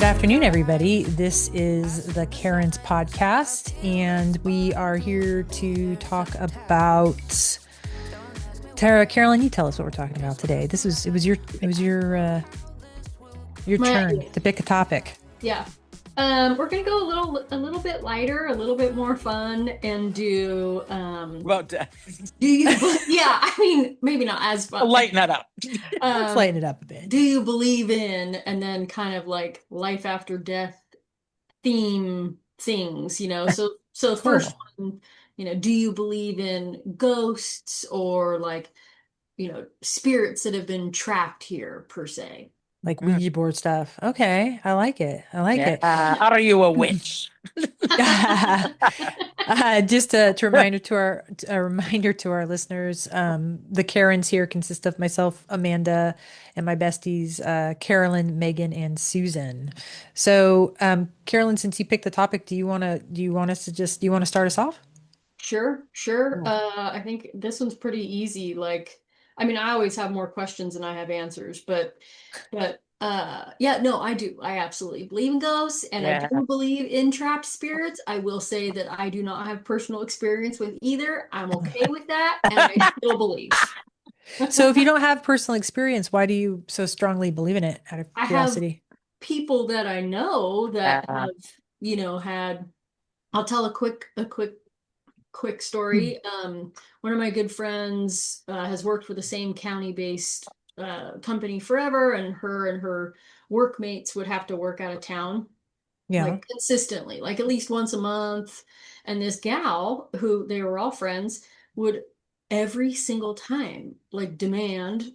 afternoon, everybody. This is the Karen's podcast, and we are here to talk about Carolyn. You tell us what we're talking about today. It was your turn to pick a topic. Yeah. We're gonna go a little bit lighter, a little bit more fun, and do about death. do you yeah, I mean maybe not as fun. Lighten that up. Let's lighten it up a bit. Do you believe in, and then kind of like life after death theme things, So the first one, do you believe in ghosts or like, spirits that have been trapped here per se? Like Ouija board stuff. Okay, I like it. it. Are you a witch? Just a reminder to our listeners. The Karens here consist of myself, Amanda, and my besties, Carolyn, Megan, and Susan. So, Carolyn, since you picked the topic, do you want to start us off? Sure. I think this one's pretty easy. Like, I mean, I always have more questions than I have answers, but yeah, no, I do. I absolutely believe in ghosts, and I do believe in trapped spirits. I will say that I do not have personal experience with either. I'm okay with that, and I still believe. So if you don't have personal experience, why do you so strongly believe in it out of curiosity? I have people that I know that have, had, I'll tell a quick story. One of my good friends has worked for the same county-based company forever, and her workmates would have to work out of town, like consistently, like at least once a month. And this gal, who they were all friends, would every single time like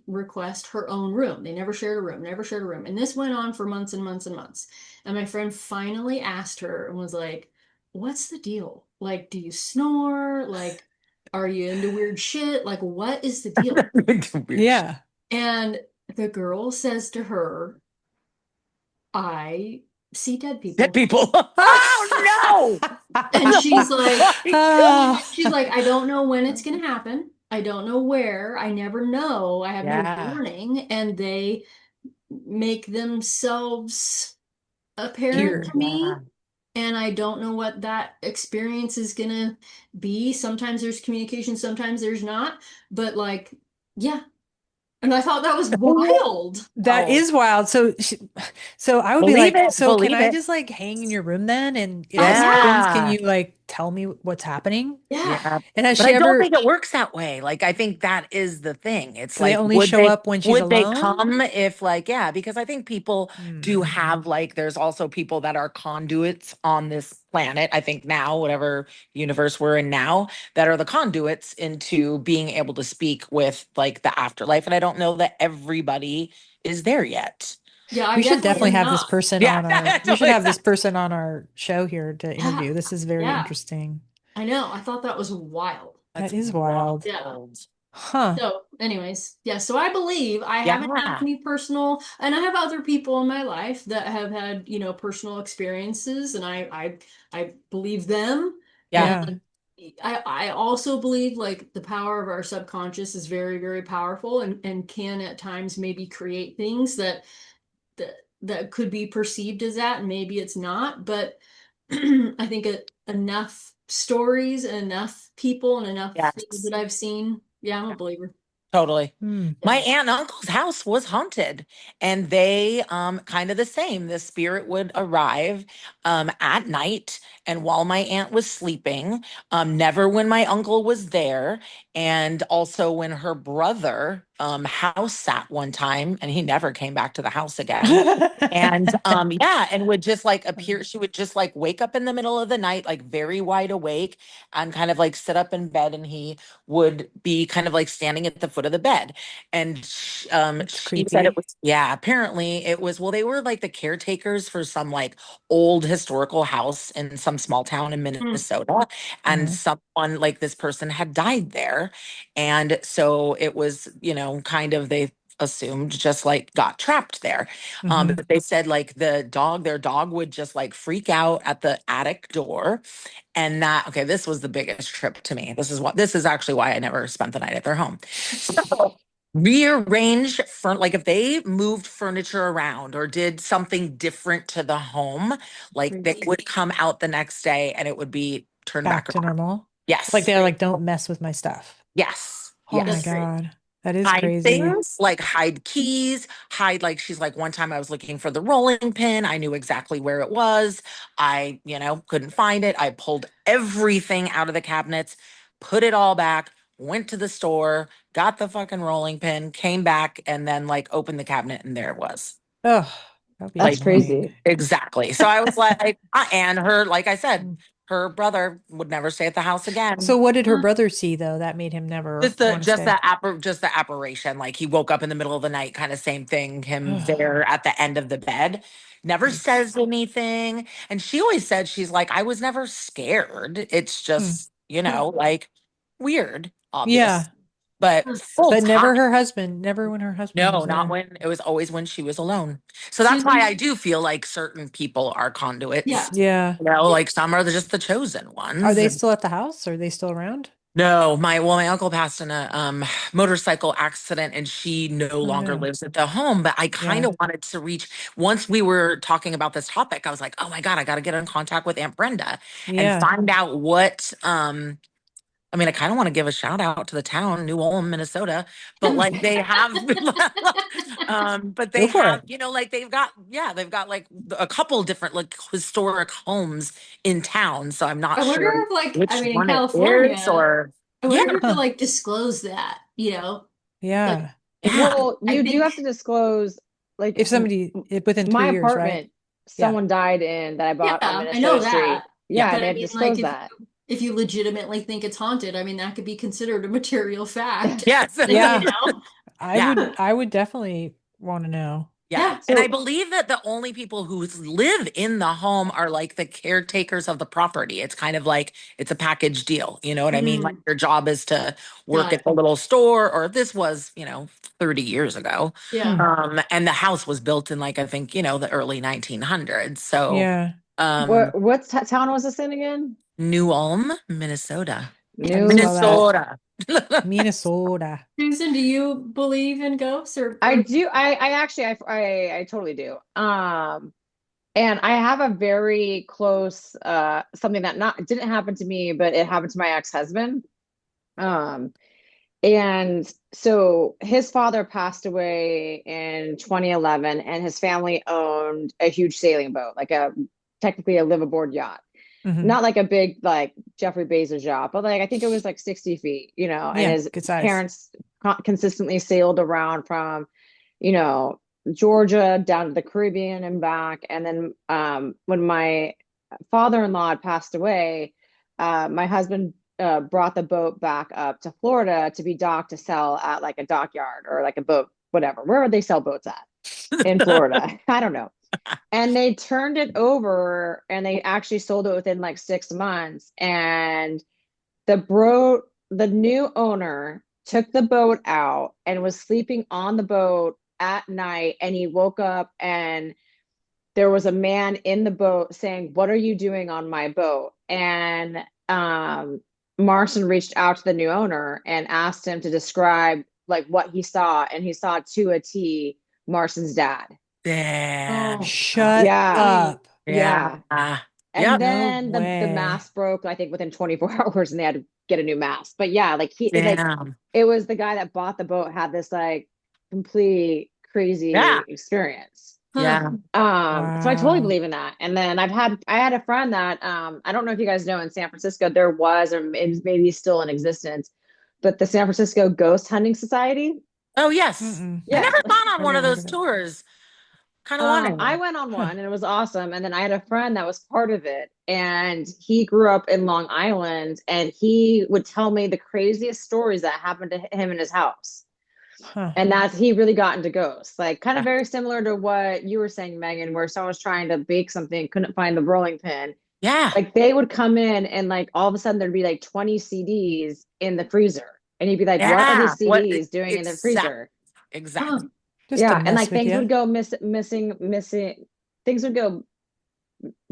request her own room. They never shared a room. And this went on for months and months and months. And my friend finally asked her and was like, "What's the deal? Like, do you snore? Like, are you into weird shit? Like, what is the deal?" Yeah. And the girl says to her, "I see dead people." Dead people. Oh no. And she's like, "I don't know when it's gonna happen. I don't know where. I never know. I have no warning." And they make themselves apparent to me. And I don't know what that experience is gonna be. Sometimes there's communication, sometimes there's not. But like, yeah. And I thought that was wild. That is wild. So I would Believe be like, it, so can I it. just like hang in your room then? And if Yeah. this happens, can you like tell me what's happening? Yeah. And has But she I don't ever, think it works that way. Like, I think that is the thing. It's do they like, only show up when she's would they alone? come if like, yeah, because I think people do have like, there's also people that are conduits on this planet. I think now, whatever universe we're in now, that are the conduits into being able to speak with like the afterlife. And I don't know that everybody is there yet. Yeah, We should definitely have this person on our, we should have this Exactly. person on our show here to interview. This is very interesting. I know. I thought that was wild. That is wild. Yeah. Huh. So, anyways, yeah. So I believe I haven't had any personal, and I have other people in my life that have had, personal experiences, and I believe them. Yeah. And I also believe like the power of our subconscious is very, very powerful, and can at times maybe create things that could be perceived as that, and maybe it's not. But I think enough stories and enough people and enough things that I've seen. Yeah, I'm a believer. Totally. My aunt and uncle's house was haunted, and they kind of the same. The spirit would arrive at night, and while my aunt was sleeping, never when my uncle was there, and also when her brother house sat one time, and he never came back to the house again. And and would just like appear. She would just like wake up in the middle of the night, like very wide awake, and kind of like sit up in bed, and he would be kind of like standing at the foot of the bed. And she said it was, apparently it was, well, they were like the caretakers for some like old historical house in some small town in Minnesota. And someone like this person had died there. And so it was, kind of, they assumed just like got trapped there. But they said like their dog would just like freak out at the attic door. And this was the biggest trip to me. This is actually why I never spent the night at their home. So rearrange like if they moved furniture around or did something different to the home, like they Crazy. would come out the next day and it would be turned Back back to around. normal. Like Yes. they're like, don't mess with my stuff. Yes. Oh my That's Yes. great. God. That is Hide crazy. things, like hide keys, hide, like she's like, one time I was looking for the rolling pin. I knew exactly where it was. I, couldn't find it. I pulled everything out of the cabinets, put it all back, went to the store, got the fucking rolling pin, came back, and then like opened the cabinet and there it was. Oh, that'd be That's Like, annoying. crazy. exactly. So I was like, and her, like I said, Mm. her brother would never stay at the house So again. what did her Huh. brother see though that made him never Just the want to just stay? the just the apparition. Like he woke up in the middle of the night, kind of same thing. Him Ugh, there at the end of the bed, never yikes. says anything. And she always said, she's like, I was never scared. It's Hmm. just, like weird, obvious, Yeah, but full but time. never her husband, never when her husband No, was not there. when it was always when she was alone. So that's why Susan, I do feel like certain people are conduits. yeah. Yeah. Like some are just the chosen Are ones. they And still at the house? Are they still around? no, my uncle passed in a motorcycle accident and she no Oh longer no. lives at the home. But I kind Yeah. of wanted to reach, once we were talking about this topic, I was like, oh my God, I got to get in contact with Aunt Brenda and Yeah. find out what I mean, I kind of want to give a shout out to the town, New Ulm, Minnesota, but like they have, but Go they for have, it. like they've got like a couple different like historic homes in town. So I'm not I wonder sure if like I which mean in one it is, California, or I yeah, wonder if you could Huh. like disclose that, like Yeah. yeah, Well, I you do think have to disclose, like If somebody within my 3 years, right? apartment, Yeah. someone died in that I yeah, bought on I know Minnesota Street. that. yeah, Yeah, But they I have to mean like disclose that. if you legitimately think it's haunted, I mean that could be considered a material fact. yes, You Yeah. know? I yeah. would I would definitely want to know. Yeah. Yeah. And I So believe that the only people who live in the home are like the caretakers of the property. It's kind of like it's a package deal. You know what I mean? Like Mm, your job is to work got at it. the little store, or this was, 30 years ago. Hmm. Yeah. And the house was built in like, I think, the early 1900s. So, Yeah. um, town was this in again? New Ulm, Minnesota. How do you spell New that? Ul- Minnesota. Minnesota. Susan, do you believe in ghosts I or do. I actually, I totally do. And I have a very close, something that not didn't happen to me, but it happened to my ex-husband. Um, and so his father passed away in 2011, and his family owned a huge sailing boat, like technically a live aboard yacht. Hmm. Not like a big like Jeffrey Bezos yacht, but like I think it was like 60 feet, and Yeah, his good size. parents consistently sailed around from, you know, Georgia down to the Caribbean and back. And then when my father-in-law had passed away, my husband brought the boat back up to Florida to be docked to sell at like a dockyard or like a boat, whatever, wherever they sell boats at in Florida. I don't know. And they turned it over and they actually sold it within like 6 months. And the new owner took the boat out and was sleeping on the boat at night. And he woke up and there was a man in the boat saying, "What are you doing on my boat?" And Marson reached out to the new owner and asked him to describe like what he saw. And he saw to a T Marson's dad. Damn. oh, Shut Yeah. up. Yeah. Yeah. And Yep. No then the way. mask broke, I think, within 24 hours, and they had to get a new mask. But yeah, like Damn. it was the guy that bought the boat had this like complete Yeah. crazy experience. huh. Yeah. So I totally Wow. believe in that. And then I had a friend that I don't know if you guys know, in San Francisco there was, or maybe still in existence, but the San Francisco Ghost Hunting Society. Oh, yes. Mm-mm. I Yeah. never gone on I've one of never heard those of it. tours. Kind of wanted I to. went on Huh. one and it was awesome. And then I had a friend that was part of it, and he grew up in Long Island, and he would tell me the craziest stories that happened to him in his house. Huh. And that's he really got into ghosts, like kind of very similar to what you were saying, Megan, where someone was trying to bake something, couldn't find the rolling pin. Yeah. Like they would come in and like all of a sudden there'd be like 20 CDs in the freezer. And he'd be like, "What are Yeah. these CDs doing in the freezer?" Huh. Exactly. Just to Yeah, and mess like with things you. would go missing, things would go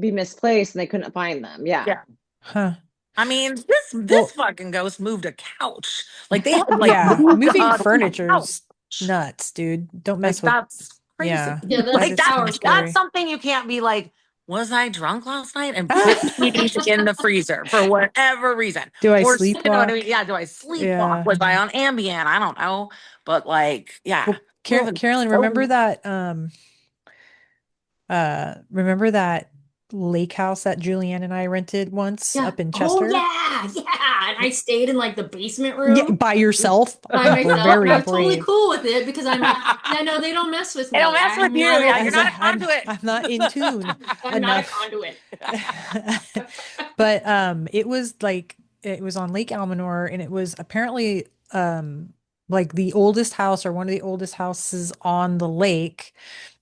be misplaced and they couldn't find them. Yeah. Yeah. Huh. I mean, this Well, fucking ghost moved a couch. Like they had like yeah, moved moving a furniture couch. is nuts, dude. Don't Like mess with. that's crazy. Yeah, Yeah, that Like that's is kind of power that's scary. something you can't be like, was I drunk last night and put peas in the freezer for whatever reason? Do I Or you know what I sleepwalk? mean? Yeah, do I sleepwalk? Yeah. Was I on Ambien? I don't know. But like, yeah. Well, Moving. Carolyn, Oh, remember that lake house that Julianne and I rented once Yeah. up in Oh Chester? yeah, yeah. And I stayed in like the basement Yeah, room by yourself. by We're myself, and very I was totally brave. cool with it because I'm like, yeah, no, they don't mess with they don't me. mess with I'm you. not Yeah, I you're was a, not like, a conduit. I'm not in tune I'm not a enough. conduit. But it was on Lake Almanor, and it was apparently like the oldest house or one of the oldest houses on the lake.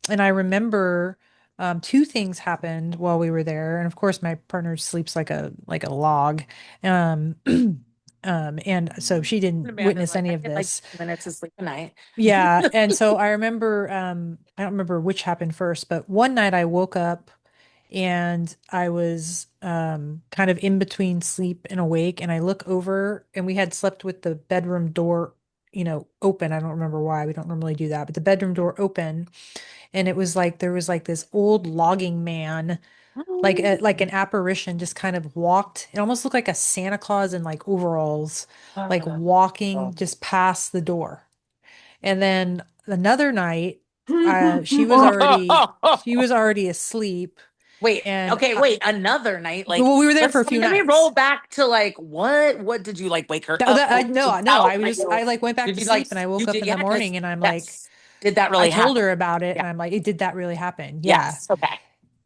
And I remember two things happened while we were there. And of course my partner sleeps like a log. Um and so she didn't Amanda's witness like, any I of get like this. 2 minutes of sleep a night. Yeah. And so I remember I don't remember which happened first, but one night I woke up and I was kind of in between sleep and awake, and I look over, and we had slept with the bedroom door, open. I don't remember why. We don't normally do that, but the bedroom door open, and it was like there was like this old logging man, like an apparition, just kind of walked. It almost looked like a Santa Claus in like overalls, like walking just past the door. And then another night, she was already asleep, Wait, and okay, wait, another night. Like, well, we were there for let's a few let me roll nights. back to like what did you like wake her That, up that I for to no, no, tell? I was Like, just I like went back did to you like sleep, and I you woke up did in the yeah, because morning, and I'm like, yes. Did that I really told happen? her about it, Yeah. and I'm like, did that really happen? Yeah. Yes. Okay.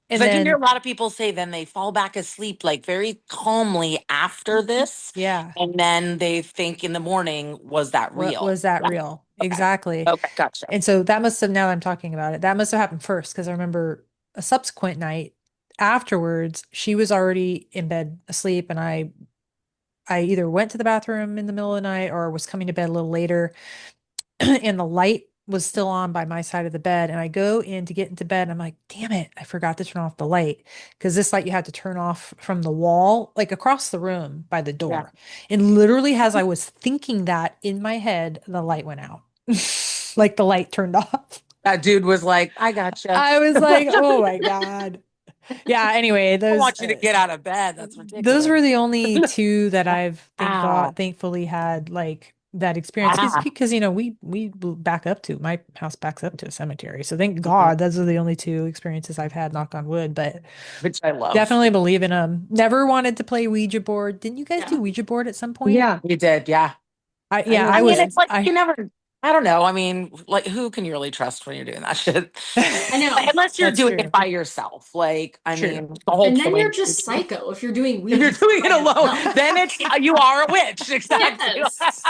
Because And I do hear then a lot of people say then they fall back asleep like very calmly after this, yeah, and then they think in the morning, was that what real? was that Yeah. real? Okay. Exactly. Okay, gotcha. And so that must have, now that I'm talking about it, that must have happened first, because I remember a subsequent night afterwards, she was already in bed asleep, and I either went to the bathroom in the middle of the night or was coming to bed a little later, and the light was still on by my side of the bed. And I go in to get into bed, and I'm like, damn it, I forgot to turn off the light. Because this light you had to turn off from the wall, like across the room by the Yeah. door. And literally, as I was thinking that in my head, the light went out. Like the light turned off. That dude was like, I gotcha. I was like, oh my God. Yeah, anyway, I want you to get out of bed. That's those ridiculous. were the only two that I've Wow. thankfully had like that experience, Wow. because we back up to my house backs up to a cemetery. So thank God those are the only two experiences I've had, knock on wood, but Which I love. definitely believe in them. Never wanted to play Ouija board. Didn't you guys Yeah. do Ouija board at some point? Yeah. You did, yeah. I Yeah, never I I mean, was did. it's like I you never, I don't know. I mean, like who can you really trust when you're doing that shit? I know. Unless you're That's doing it true. by yourself. Like, I True. mean, the whole And then you're point. just psycho if you're doing If you're Ouija doing by it alone, yourself. then it's you are a witch. Exactly. Yes.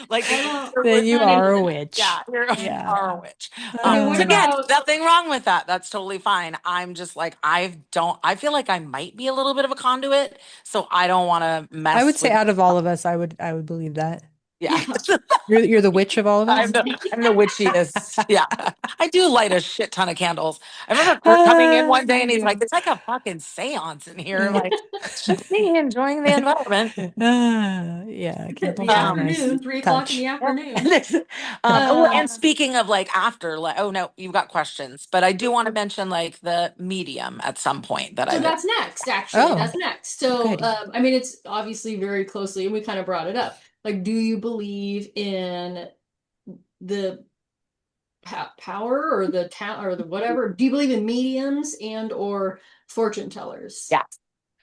Like I don't, Then we're you not are into a that. yeah, witch. you Yeah. are a witch. Okay, what So Uh, again, about, nothing wrong with that. That's totally fine. I'm just like I feel like I might be a little bit of a conduit, so I don't want to I would mess say with out of all of us, I would believe that. yeah. yeah. You're the witch of all of us? I'm the witchiest. Yeah. I do light a shit ton of candles. I remember Kurt coming in Ah, one day and he's like, it's like a fucking seance in here. uh, Like, just me enjoying the environment. yeah, candles The are Um, nice afternoon, 3 o'clock in touch. the yeah. afternoon. And Um, speaking of like after, like, oh no, you've got questions, but I do want to mention like the medium at some point that so I've, that's next, actually. Oh, That's next. So, goody. I mean, it's obviously very closely, and we kind of brought it up. Like, do you believe in the power or the town or the whatever? Do you believe in mediums and or fortune tellers? yeah.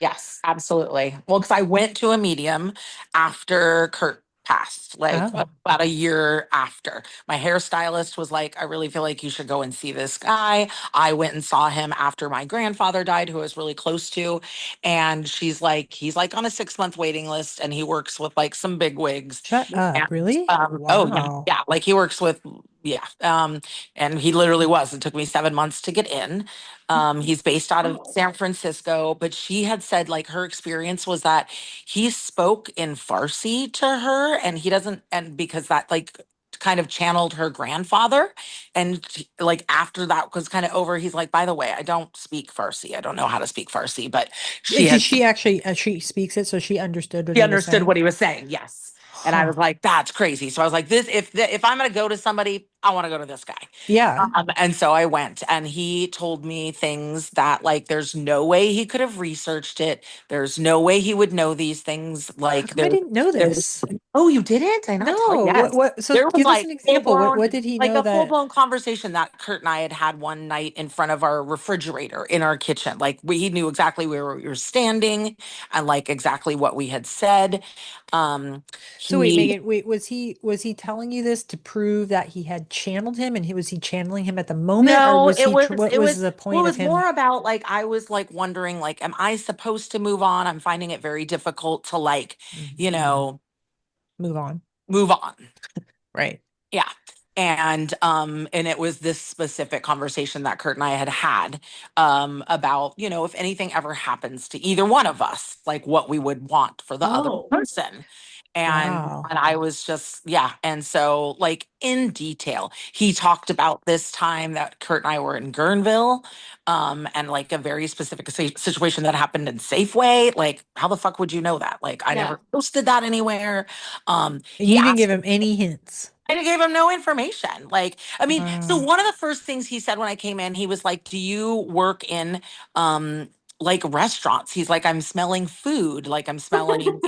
Yes, absolutely. Well, because I went to a medium after Kurt passed, like Oh, about a year after. My hairstylist was like, I really feel like you should go and see this guy. I went and saw him after my grandfather died, who I was really close to. And she's like, he's like on a 6 month waiting list and he works with like some big wigs. shut And up. Really? oh yeah, Wow. yeah, like he works with yeah. And he literally was. It took me 7 months to get in. He's based out of San Francisco, but she had said like her experience was that he spoke in Farsi to her and he doesn't, and because that like kind of channeled her grandfather. And like after that was kind of over, he's like, by the way, I don't speak Farsi. I don't know how to speak Farsi, but she Did had, she actually she speaks it, so she understood what she he was understood saying? what he was saying. Yes. And I Huh. was like, that's crazy. So I was like, if I'm going to go to somebody, I want to go to this guy. Yeah. And so I went, and he told me things that, like, there's no way he could have researched it. There's no way he would know these things. How Like, come I didn't know there, this? oh, you didn't? I not tell you. No. Yes. So There was give us like an full example. blown, What did he like know a full that? blown conversation that Kurt and I had one night in front of our refrigerator in our kitchen. Like, he knew exactly where we were standing and like exactly what we had said. Um, So wait, he Megan, wait, was he telling you this to prove that he had channeled him, and was he channeling him at the moment, or No, was he what it was was the well, it point of was him? more about, like, I was like wondering, like, am I supposed to move on? I'm finding it very difficult to, like, Mhm. you know, Move on. move on. Right. Yeah. And it was this specific conversation that Kurt and I had had about, if anything ever happens to either one of us, like what we would want for the other Oh, person. And Wow. I was just, yeah. And so, like, in detail, he talked about this time that Kurt and I were in Guerneville, and like a very specific situation that happened in Safeway. Like, how the fuck would you know that? Like, I yeah. never posted that anywhere. And He you didn't asked, give him any hints. I gave him no information. Like, I mean, so Wow. one of the first things he said when I came in, he was like, "Do you work in like restaurants?" He's like, "I'm smelling food, like I'm smelling,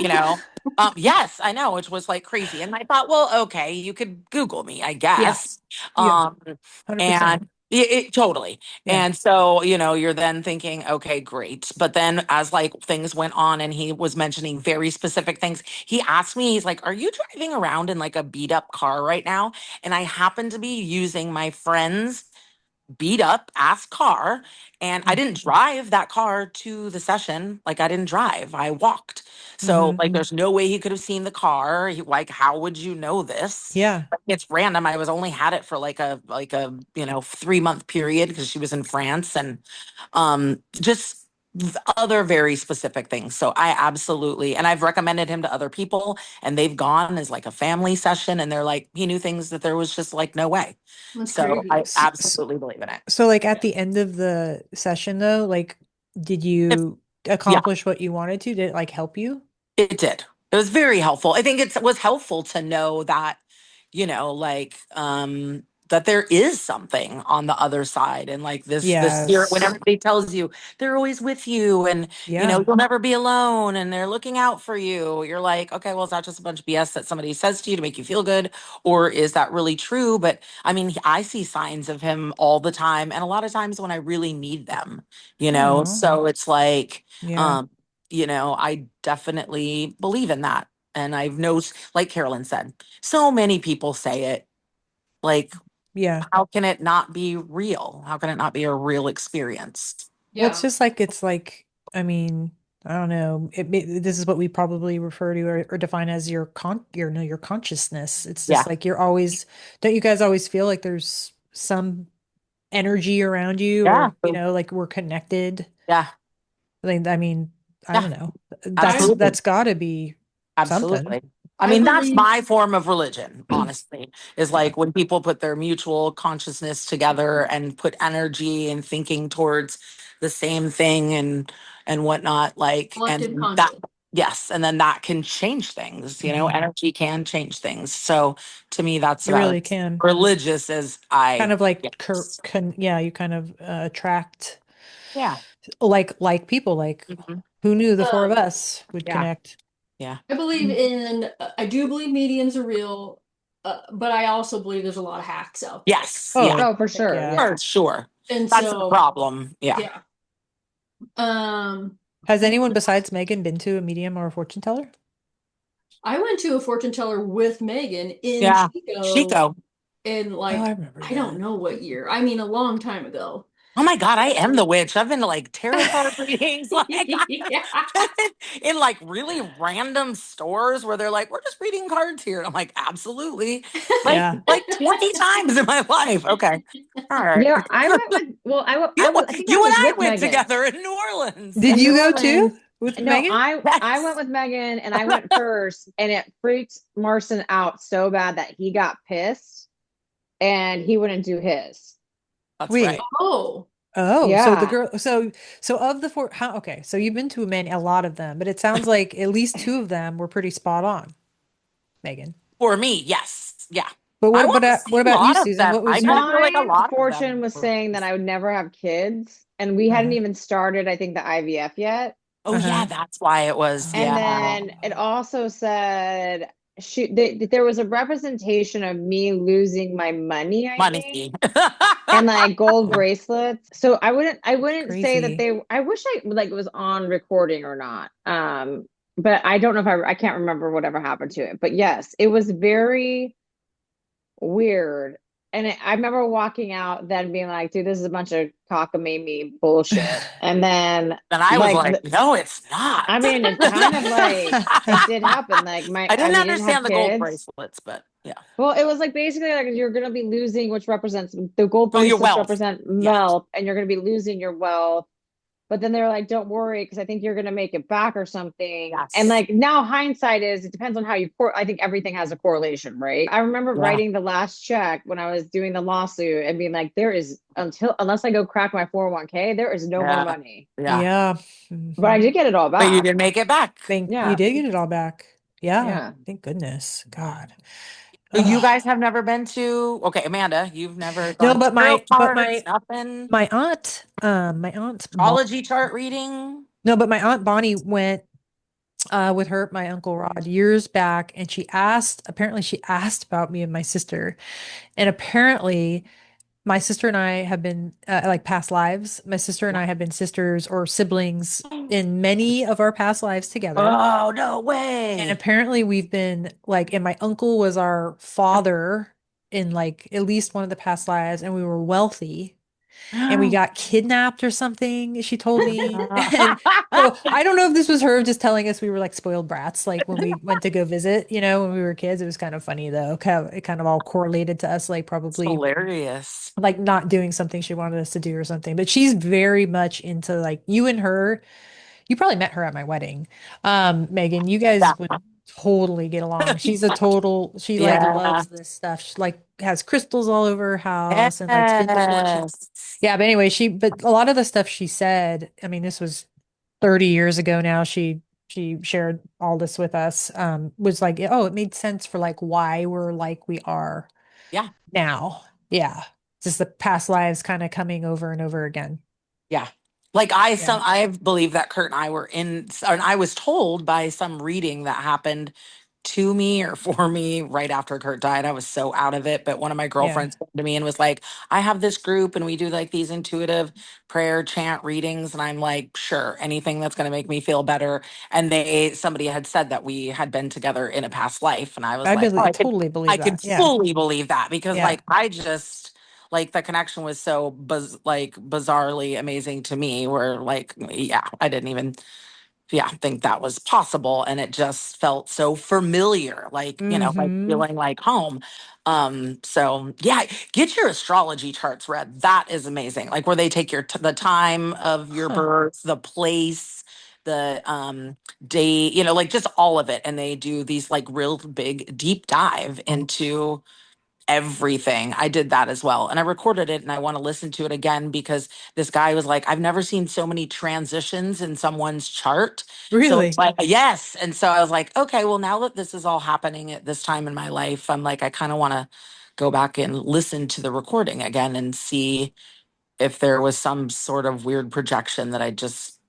yes, I know, which was like crazy. And I thought, well, okay, you could Google me, I Yeah. guess. Yeah. Um, 100%. and it totally. Yeah. And so, you're then thinking, okay, great. But then as like things went on and he was mentioning very specific things, he asked me, he's like, "Are you driving around in like a beat up car right now?" And I happen to be using my friend's beat up ass car, and I didn't drive that car to the session. Like, I didn't drive, I walked. So Mm-hmm. like there's no way he could have seen the car. Like, how would you know this? Yeah. Like, it's random. I was only had it for like a 3-month period because she was in France, and just other very specific things. So I absolutely, and I've recommended him to other people, and they've gone as like a family session, and they're like, he knew things that there was just like no way. That's So crazy. I absolutely believe in it. So like at the end of the session though, like did If, you yeah, accomplish what you wanted to? Did it like help you? it did. It was very helpful. I think it was helpful to know that, like, that there is something on the other side, and like this spirit, when Yes. everybody tells you they're always with you, and Yeah. you'll never be alone, and they're looking out for you. You're like, okay, well, is that just a bunch of BS that somebody says to you to make you feel good, or is that really true? But I mean, I see signs of him all the time, and a lot of times when I really need them. Oh, So it's like, yeah. um, I definitely believe in that. And I've noticed, like Carolyn said, so many people say it. Like, Yeah. how can it not be real? How can it not be a real experience? Well, it's Yeah. just like I mean, I don't know. This is what we probably refer to or define as your consciousness. It's Yeah. just like you're always, don't you guys always feel like there's some energy around you Yeah. or like we're connected? Yeah. Like, I mean, I Yeah. don't know. That's I Absolutely. that's got to be something. Absolutely. I I mean, that's believe my form of religion, honestly, is Yeah. like when people put their mutual consciousness together and put energy and thinking towards the same thing and whatnot, like, collective and that, conscious. yes, and then that can change things, Hmm. energy can change things. So to me, that's You about really as can. religious as Kind I of like get. yeah, you kind of attract Yeah. like people like Mhm. who knew the four of Um, us would Yeah. connect. Yeah. I do believe mediums are real, but I also believe there's a lot of hacks out there. Yes. Yeah. Oh, Oh, for heck sure. yeah. Yeah. For sure. And That's the so, problem. Yeah. yeah. Um, Has anyone besides Megan been to a medium or a fortune teller? I went to a fortune teller with Megan in Yeah. Chico Chico. in Oh, I like, remember I don't that. know what year. I mean, a long time ago. Oh my God, I am the witch. I've been to like tarot card readings, like Yeah. in like really random stores where they're like, "We're just reading cards here." And I'm like, absolutely. Like Yeah. like 20 times in my life. Okay. All right. Yeah, I went with, well, I think I You and was I with went Megan together in New Orleans. Did in New you go too Orleans. with No, Megan? I went Yes. with Megan and I went first, and it freaked Marson out so bad that he got pissed and he wouldn't do his. That's Wait. right. Oh, Oh, so the Yeah. girl, so of the four, how, okay, so you've been to a lot of them, but it sounds like at least two of them were pretty spot on. Megan. For me, yes. Yeah. But I want to what see a about you, lot of Susan? them. What I was kind your of feel like a My lot of fortune them was were. saying that I would never have kids, and we hadn't uh-huh. even started, I think, the IVF yet. Oh, yeah, Uh-huh. that's why it was. And Yeah. then it also said there was a representation of me losing my money, I think, Money. and like gold Oh, bracelets. So that's I wouldn't say that crazy. I wish I like was on recording or not. But I don't know if I can't remember whatever happened to it. But yes, it was very weird. And I remember walking out then being like, dude, this is a bunch of cockamamie bullshit. And then And I was like like, no, it's not. I mean, it kind of like it did happen. Like I didn't we didn't have understand the gold kids. bracelets, but yeah. Well, it was like basically like you're gonna be losing, which represents the gold Oh, your bracelets wealth. represent Yeah. wealth, and you're gonna be losing your wealth. But then they're like, don't worry, because I think you're gonna make it back or something. And Yes. like now hindsight is it depends on how I think everything has a correlation, right? I remember Yeah. writing the last check when I was doing the lawsuit and being like, there is unless I go crack my 401k, there is no more Yeah. money. Yeah. Yeah. But I Mhm. did get it all But you back. did make it back. Thank you Yeah. did get it all back. Yeah. Yeah. Thank goodness. God. You Ugh. guys have never been to, okay, Amanda, you've never No, gone tarot but cards, nothing, my aunt astrology chart reading. no, but my aunt Bonnie went with my uncle Rod years back, and apparently she asked about me and my sister. And apparently my sister and I have been like past lives. My sister and Yeah. I have been sisters or siblings in many of our past lives together. Oh, no And way. apparently we've been like, and my uncle was our father in like at least one of the past lives, and we were wealthy and we got kidnapped or something, she told me. And so I don't know if this was her just telling us we were like spoiled brats, like when we went to go visit, when we were kids. It was kind of funny though. It kind of all correlated to us, like It's probably hilarious. like not doing something she wanted us to do or something. But she's very much into like you and her. You probably met her at my wedding. Megan, you Yeah. guys would totally get along. She like Yeah. loves this stuff. She like has crystals all over her house and like spins fortune. Yes. Yeah, but anyway, but a lot of the stuff she said, I mean, this was 30 years ago now. She shared all this with us. Was like, oh, it made sense for like why we're like we are Yeah. now. Yeah. Just the past lives kind of coming over and over again. Yeah. Like Yeah. I believe that Kurt and I were in, and I was told by some reading that happened to me or for me right after Kurt died. I was so out of it. But one of my Yeah. girlfriends came to me and was like, I have this group and we do like these intuitive prayer chant readings. And I'm like, sure, anything that's going to make me feel better. And somebody had said that we had been together in a past life. And I was like, oh, Totally I believe could that. Yeah. fully believe that because Yeah. like, I just, like the connection was so like bizarrely amazing to me where like yeah I didn't even think that was possible and it just felt so familiar like like Mm-hmm. feeling like home. So yeah, get your astrology charts read. That is amazing, like where they take the time of your Huh. birth, the place, the day, like just all of it, and they do these like real big deep dive into everything. I did that as well. And I recorded it and I want to listen to it again because this guy was like, I've never seen so many transitions in someone's chart. So it's Really? like, yes. And so I was like, okay, well, now that this is all happening at this time in my life, I'm like, I kind of want to go back and listen to the recording again and see if there was some sort of weird projection that I just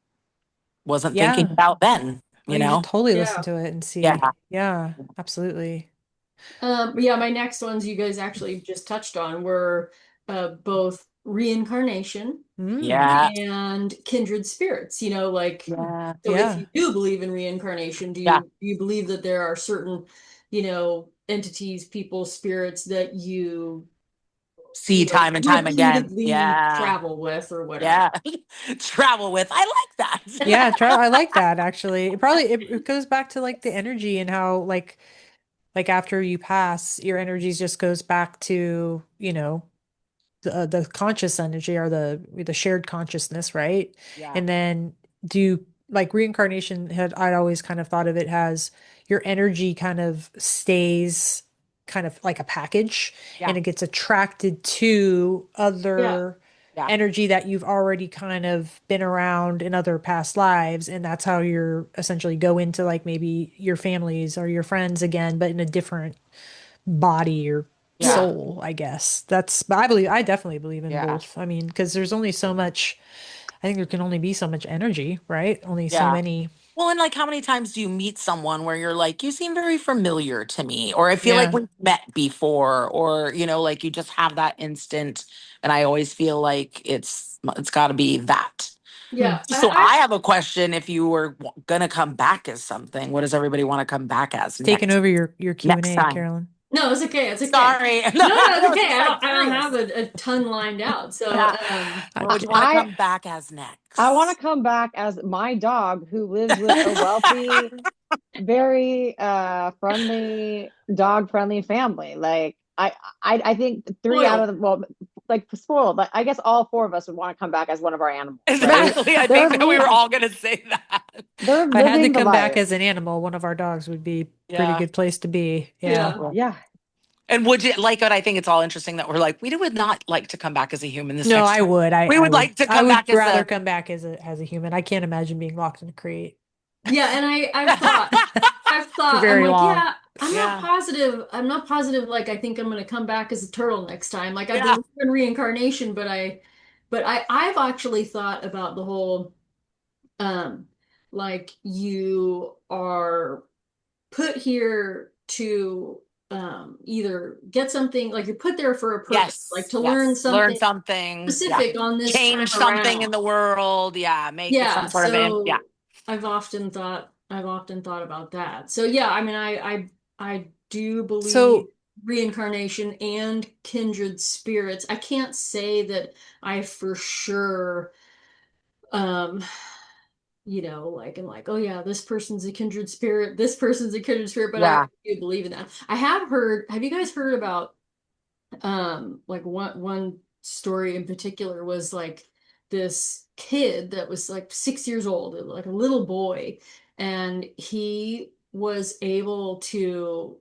wasn't thinking Yeah. about then, Oh, you should totally listen Yeah. to it and see. Yeah. Yeah, absolutely. Yeah, my next ones you guys actually just touched on were both reincarnation Mm. Yeah. and kindred spirits. Like Yeah. so if Yeah. you do believe in reincarnation, Yeah. do you believe that there are certain, entities, people, spirits that See time and time again. repeatedly Yeah. travel with or whatever? Yeah. Travel with. I like that. Yeah, I like that actually. It goes back to like the energy and how like after you pass, your energy just goes back to, the conscious energy or the shared consciousness, right? Yeah. And then do like reincarnation I'd always kind of thought of it as your energy kind of stays kind of like a package Yeah. and it gets attracted to Yeah. other Yeah. energy that you've already kind of been around in other past lives, and that's how you're essentially go into like maybe your families or your friends again, but in a different body or Yeah. Yeah. soul, I guess. But I definitely believe in Yeah. both. I mean, because there's only so much, I think there can only be so much energy, right? Only so Yeah. many. Well, and like how many times do you meet someone where you're like, you seem very familiar to me, or I feel like Yeah. we've met before, or like you just have that instant, and I always feel like it's got to be that. Hmm. Yeah. So I have a question: if you were gonna come back as something, what does everybody want to come back as Taking over your next Q&A, time? Carolyn. No, it's okay. It's okay. Sorry, no, No, no, it's I was okay. just like I don't have curious. a ton lined out. So, Yeah, what would you want to I come back as I want to next? come back as my dog who lives with a wealthy, very friendly, dog friendly family. Like I think three out of spoiled. the, well, like spoiled, but I guess all four of us would want to come back as one of our animals, right? Exactly. I They're think that we were li all gonna say that. they're If I had to living the come back life. as an animal, one of our dogs would be a pretty Yeah. good place to be. Yeah. Yeah. Cool. Yeah. And would you like it? I think it's all interesting that we're like, we would not like to come back as a human this No, next I time. would. We would like to I come would back as rather a come back as a human. I can't imagine being locked in a crate Yeah. And I've for thought, I'm very like, long. yeah, I'm not yeah, positive. I'm not positive. Like, I think I'm going to come back as a turtle next time. Like, I yeah. believe in reincarnation, I've actually thought about the whole, um, like you are put here to either get something, like you're put there for a purpose, like Yes, to learn yes. Learn something something. Yeah. specific on this time Change something in around. the world. Yeah. Make it some Yeah, sort of yeah. so I've often thought about that. So yeah, I mean I do believe So, reincarnation and kindred spirits. I can't say that I for sure um like I'm like, oh yeah, this person's a kindred spirit, this person's a kindred spirit, but I Yeah. do believe in that. Have you guys heard about like one story in particular was like this kid that was like 6 years old, like a little boy, and he was able to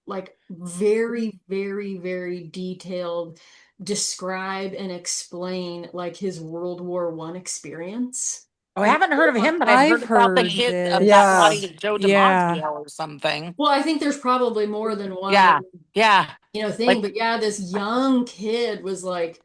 like very, very, very detailed describe and explain like his World War I experience. Oh, I Have you haven't heard heard of about him, but I've I've heard about the heard kid that this. Yeah. body Joe Yeah. DiMaggio or something. Well, I think there's probably more than one, Yeah. Yeah. thing, Like, but yeah, this young kid was like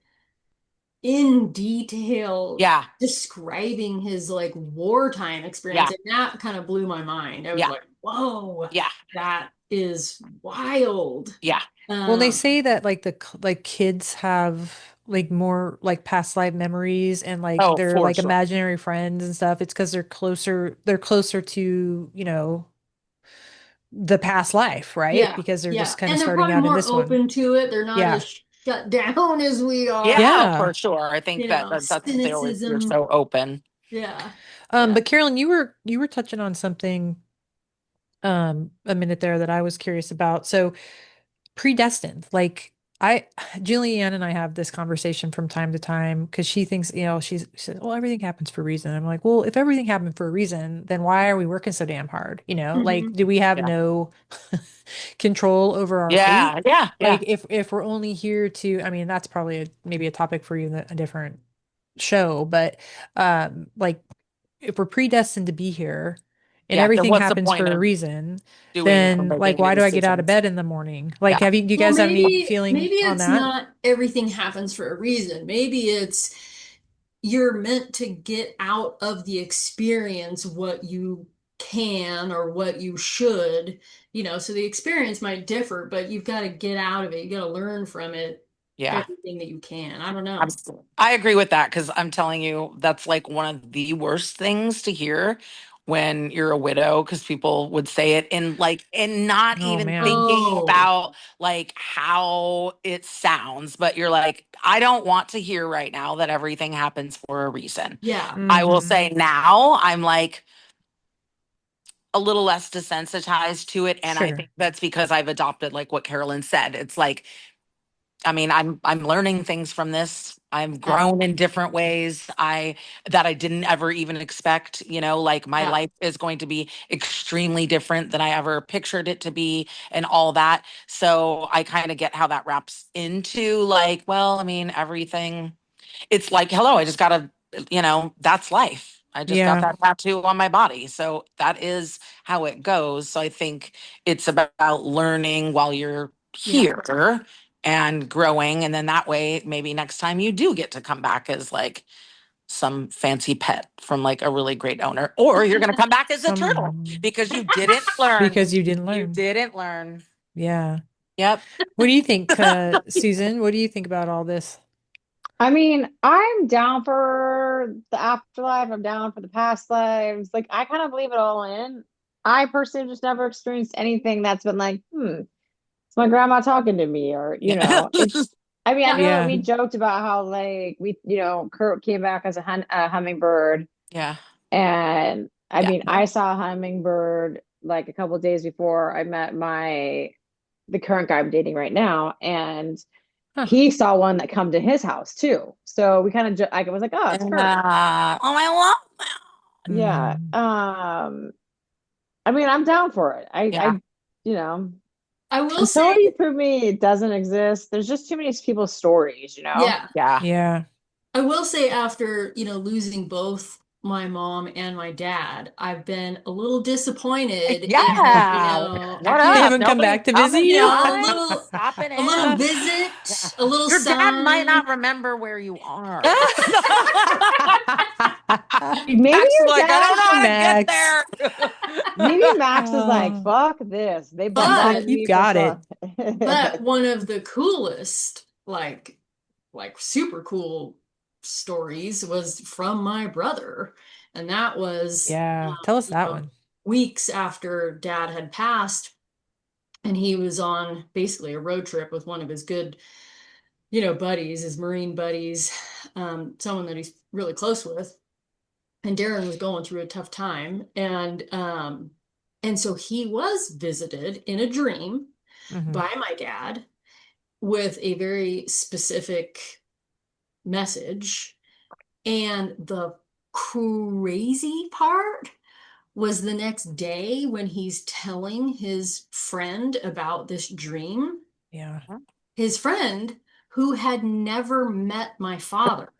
in detail yeah. describing his like wartime experience, Yeah. and that kind of blew my mind. I was Yeah. like, whoa, Yeah. that is wild. Yeah. Well, they Um, say that like like kids have like more like past life memories and like Oh, they're for like sure. imaginary friends and stuff. It's because they're closer to, the past life, right? yeah, Because they're yeah. just kind of And they're starting probably out in more this one. open to it. They're not Yeah. as shut down as we are, Yeah, Yeah. for sure. I think that's what they always, you're cynicism. so open. Yeah, yeah. But Carolyn, you were touching on something a minute there that I was curious about. So predestined. Like I Julianne and I have this conversation from time to time because she thinks, she says, well, everything happens for a reason. I'm like, well, if everything happened for a reason, then why are we working so damn hard? Like, Hmm. do we have Yeah. no control over our fate? Yeah. Yeah. Yeah. Like if we're only here to, I mean, that's probably maybe a topic for even a different show, but like if we're predestined to be here and Yeah. Then everything what's the happens point for a of reason, doing or then like making any why do I get out of decisions? bed in the morning? Like Yeah. do you Well, guys have any maybe feeling on it's that? not everything happens for a reason. Maybe it's you're meant to get out of the experience what you can or what you should, so the experience might differ, but you've got to get out of it. You got to learn from it Yeah. everything that you can. I don't know. Absolutely. I agree with that because I'm telling you, that's like one of the worst things to hear when you're a widow, because people would say it and not Oh even man. thinking Oh, about like how it sounds, but you're like, I don't want to hear right now that everything happens for a reason. yeah. I will Hmm. say now I'm like a little less desensitized to it. And I Sure. think that's because I've adopted like what Carolyn said. It's like, I mean, I'm learning things from this. I've Yeah. grown in different ways that I didn't ever even expect, like my Yeah. life is going to be extremely different than I ever pictured it to be and all that. So I kind of get how that wraps into like, well, I mean, everything. it's like, hello, I just got to, that's life. I just got Yeah. that tattoo on my body. So that is how it goes. So I think it's about learning while you're Yeah. here and growing. And then that way, maybe next time you do get to come back as like some fancy pet from like a really great owner, or you're going to come back as a turtle Some because you didn't learn. because you didn't You learn. didn't learn. Yeah. Yep. What do you think, Susan? What do you think about all this? I mean, I'm down for the afterlife. I'm down for the past lives. Like, I kind of believe it all in. I personally just never experienced anything that's been like, it's my grandma talking to me, or, Yeah. it's, I mean, I Yeah. know that Yeah. we joked about how, like, Kurt came back as a hummingbird. Yeah. And I Yeah. mean, I saw a hummingbird like a couple of days before I met the current guy I'm dating right now. And Huh. he saw one that come to his house too. So we kind of, I was like, oh, it's Kurt. Oh, I love that. Yeah. Mm. I mean, I'm down for it. Yeah. You know, I will until say, you prove me it doesn't exist, there's just too many people's stories, yeah, Yeah. Yeah. I will say after, losing both my mom and my dad, I've been a little disappointed in, Yeah. I What They can't, up? haven't come Nobody back to visit coming you? a by? little, Stopping a little in? Yeah. visit, a little Your dad might sign. not remember where you are. Maybe Max is your like, I dad, don't know how to get Max. there. maybe Max is like, Oh, fuck this. They he's like, But bombarded you've me for got so. it. but one of the coolest, super cool stories was from my brother. And that was, Yeah. Tell us you that know, one. weeks after dad had passed, and he was on basically a road trip with one of his good, buddies, his Marine buddies, someone that he's really close with. And Darren was going through a tough time. And so he was visited in a dream Hmm. by my dad with a very specific message. And the crazy part was the next day when he's telling his friend about this dream. Yeah. His friend, who had never met my father,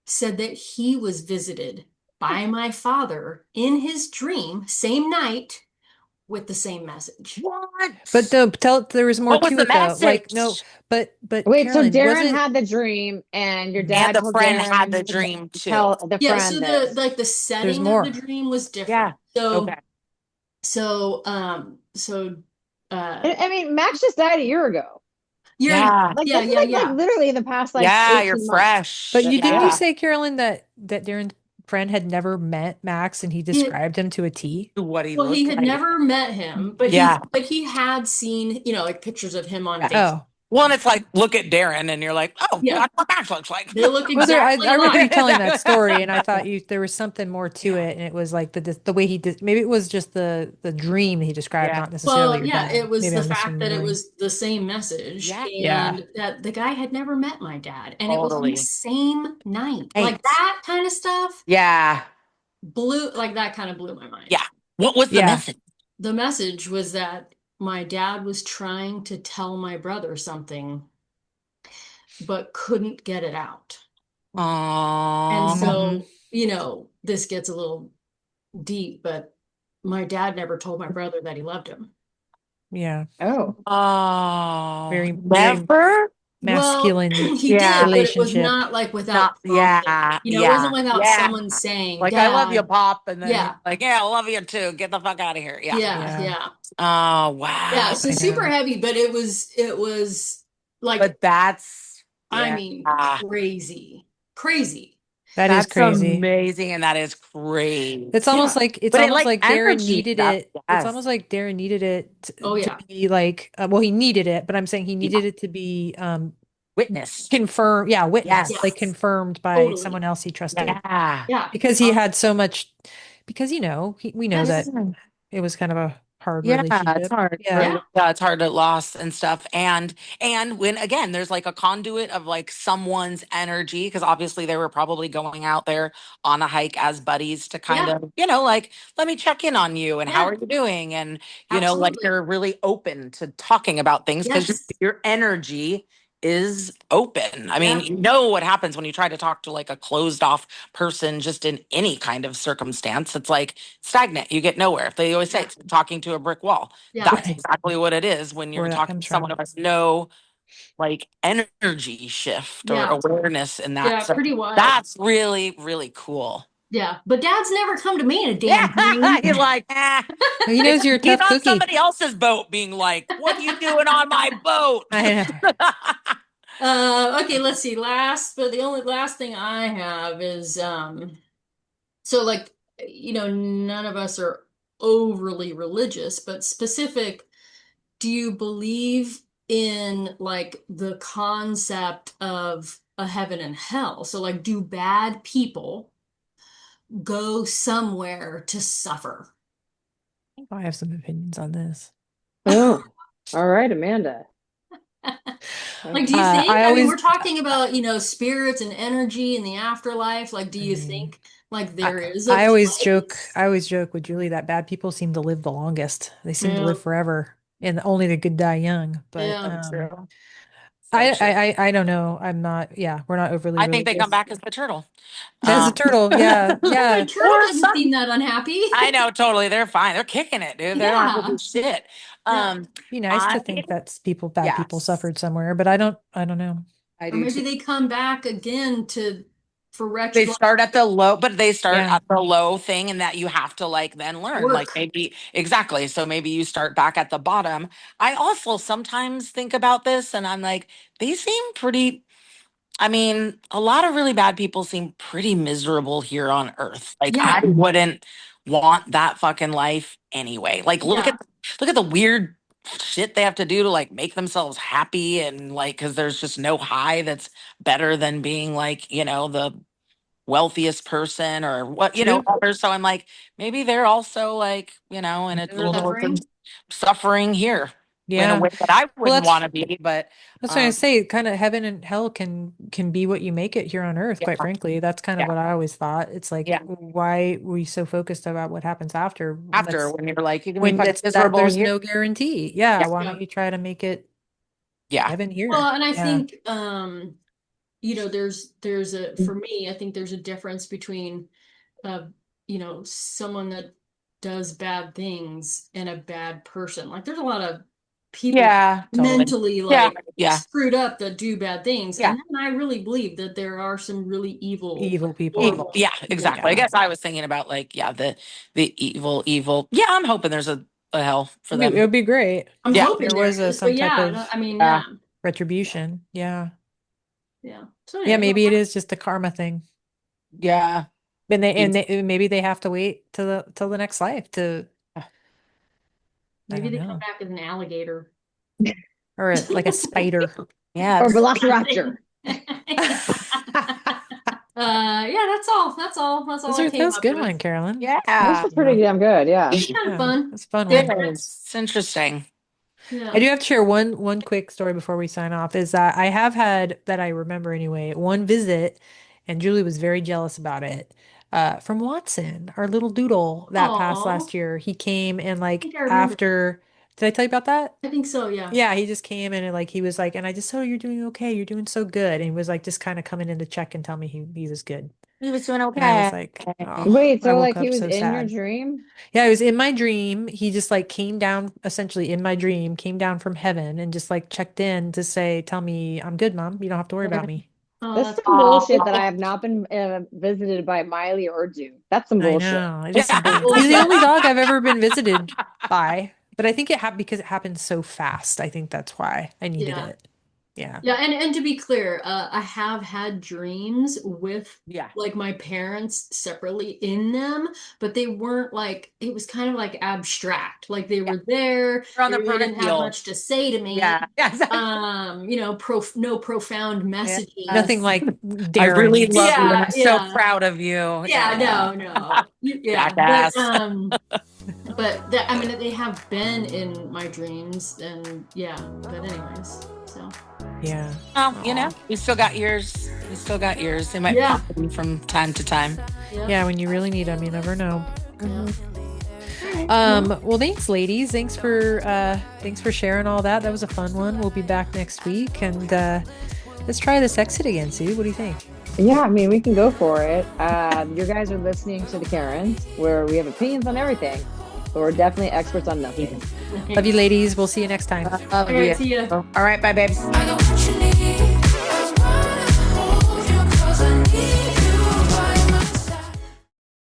said that he was visited by my father in his dream, same night, with the same message. But What? there was more What was to the it though. Like, no, message? but Wait, so Carolyn, Darren wasn't had the dream, and your And dad the Mhm. told friend had Darren the to dream too. tell the Yeah, friend so this. the there's setting of the more. dream was Yeah. different. Okay. So I mean, Max just died a year ago. you're Yeah. Like yeah, this is yeah, like yeah. literally in the past like Yeah. You're 18 months. But fresh. you didn't you Yeah. Yeah. say, Carolyn, that Darren's friend had never met Max and he He, described him to a T? What he well, he looked had like. never met him, but Yeah. he had seen, like pictures of him on Yeah. Facebook. Oh, Well, and it's like, look at Darren, and you're like, oh, Yeah, that's what Max looks like. they look was there? exactly I remember you alike. telling that story, and I thought there was something more to Yeah. it, and it was like the way he did. Maybe it was just the dream he described, Yeah. not necessarily Well, your yeah, dad. it was Maybe the I'm fact that it misremembering. was the same message Yeah. Yeah. and that the guy had never met my dad. And it was on the Totally. same night. Like Right. that kind of stuff Yeah. that kind of blew my mind. Yeah. What was the Yeah. message? The message was that my dad was trying to tell my brother something, but couldn't get it out. And Oh. Hmm. so, this gets a little deep, but my dad never told my brother that he loved him. Yeah. Oh. Oh. Very Never? Well, masculine he Yeah. did, but it was relationship. not like Not, without prompting. yeah. It wasn't Yeah. without Yeah. someone saying, Like, I love you, Dad, Pop. And then he's yeah, like, yeah, I love you too. Get the fuck out of here. Yeah. yeah, Yeah, yeah. Oh, Yeah, wow. so I super know. heavy, but it was like, But that's, I yeah. mean, crazy, crazy. That is That's crazy. amazing. And that is crazy. It's Yeah. almost like But it like Darren energy needed stuff. it. It's Yes. almost like Darren needed it Oh to yeah. be like, well, he needed it, but I'm saying he Yeah. needed it to be Witness. confirmed, yeah, witnessed, like Yes, confirmed by totally. someone else he trusted Yeah. Yeah. because he had so much, because we know Yes. that it was kind of a hard Yeah, it's relationship. hard. Yeah. Yeah, it's hard to loss and stuff. And when again, there's like a conduit of like someone's energy, because obviously they were probably going out there on a hike as buddies to kind Yeah. of, like, let me check in on you and how Yeah. are you doing? And like Absolutely. they're really open to talking about things because Yes. your energy is open. I mean, you know what happens when you try to talk to like a closed off person just in any kind of circumstance. It's like stagnant. You get nowhere. They always say it's talking to a brick wall. Yeah. That's Right. exactly what it is when you're Where that talking comes to someone from. who has no like energy shift or Yeah. awareness in that. Yeah, So pretty wild. that's really, really cool. Yeah, but Dad's never come to me in a damn dream. He's like, He knows you're a he's tough on cookie. somebody else's boat being like, what are you doing on my boat? I know. Okay, let's see. But the only last thing I have is so like, none of us are overly religious, but specific, do you believe in like the concept of a heaven and hell? So like, do bad people go somewhere to suffer? I have some opinions on this. Oh, all right, Amanda. Like, do you think? I I mean, always, we're talking about, spirits and energy in the afterlife. Like, do you think like there is a I always place? joke with Julie that bad people seem to live the longest. They seem to Yeah, live forever, and only the good die young. But yeah. True. So true. I don't know. I'm not. Yeah, we're not overly I think they come religious. back as the turtle. As a turtle, yeah, My yeah. turtle Or doesn't seem some. that unhappy. I know, totally. They're fine. They're kicking it, dude. They don't have to Yeah, do shit. yeah. Be nice I to think that bad people yes, suffered somewhere, but I don't know. I Or do maybe too. they come back again for They retribution start at the low, but they start Yeah, at the low thing, and that you have to like then learn. Like work. maybe exactly. So maybe you start back at the bottom. I also sometimes think about this, and I'm like, they seem pretty. I mean, a lot of really bad people seem pretty miserable here on Earth. Like Yeah, I wouldn't want that fucking life anyway. Like yeah, look at the weird shit they have to do to like make themselves happy and like cuz there's just no high that's better than being like, the wealthiest person or what, true. whatever. So I'm like maybe they're also like, in a little bit of suffering. suffering here in a Yeah. way that I Well, wouldn't want to be, but that's what I um say. Kind of heaven and hell can be what you make it here on Earth. yeah, Quite frankly, that's kind of yeah, what I always thought. It's like, yeah. why are we so focused about what happens after? After when you're like, you can be When fucking that miserable there's here. no guarantee. Yeah, Yeah. why Yeah. don't you try to make it Yeah. heaven here? Well, and I Yeah. think there's a for me, I think there's a difference between uh, someone that does bad things and a bad person. Like there's a lot of people Yeah, totally. mentally Yeah. like Yeah. screwed up that do bad things. Yeah. And then I really believe that there are some really evil, Evil people. horrible Yeah, people. exactly. I Yeah. guess I was thinking about like, yeah, the evil. Yeah, I'm hoping there's a hell for It them. would be great I'm Yeah. if hoping there there was is, some but type yeah, of I mean, Yeah. yeah, retribution. Yeah. yeah. So Yeah, anyway, maybe it is just a karma thing. Yeah. Maybe they have to wait till the next life to I maybe don't they come know. back as an alligator. Or like a spider. Yeah. Or Velociraptor. Yeah, that's all. That's all I came That's a up good one, with. Carolyn. This Yeah. is pretty damn good. Yeah. It's kind of Yeah, fun. that's a fun It one. is. It's interesting. I Yeah. do have to share one quick story before we sign off is that I have had that I remember anyway, one visit, and Julie was very jealous about it. From Watson, our little doodle that passed Oh, last year. He came and I like think I remember. after, did I tell you about that? I think so, yeah. Yeah, he just came in and like he was like, and I just saw you're doing okay, you're doing so good. And he was like just kind of coming in to check and tell me he was good. He was doing And I was okay. like, oh, Wait, I so woke like he up was so in your sad. dream? Yeah, it was in my dream. He just like came down essentially in my dream, came down from heaven and just like checked in to say, tell me I'm good, mom. You don't have to worry about me. Oh, That's that's some bullshit that I Oh, have not been visited by Miley or Dude. That's some I bullshit. know. It is some yeah. bull. He's the bullshit. only dog I've ever been visited by. But I think it happened because it happened so fast. I think that's why I needed Yeah. it. Yeah. Yeah, and to be clear, I have had dreams with Yeah. like my parents separately in them, but they weren't like it was kind of like abstract. Like they Yeah. were there, They're on they the really didn't have peripheral. much to say to me. Yeah. Yeah. Exactly. No profound Yeah. Nothing messages. like I really daring. love you and Yeah, I'm so yeah. proud of you. Yeah, Yeah. no. Yeah, Jackass. but that I mean they have been in my dreams and yeah, but anyways, so Yeah. Well, Aw. we still got yours. We still got yours. They might Yeah. pop in from time to time. yeah. Yeah, when you really need them, you never know. Yeah. Well, thanks, ladies. Thanks for sharing all that. That was a fun one. We'll be back next week, and let's try this exit again, Sue. What do you think? Yeah, I mean, we can go for it. You guys are listening to the Karens, where we have opinions on everything, but we're definitely experts on nothing. Love you, ladies. We'll see you next time. All right, see ya. All right, bye, babes. I got what you need.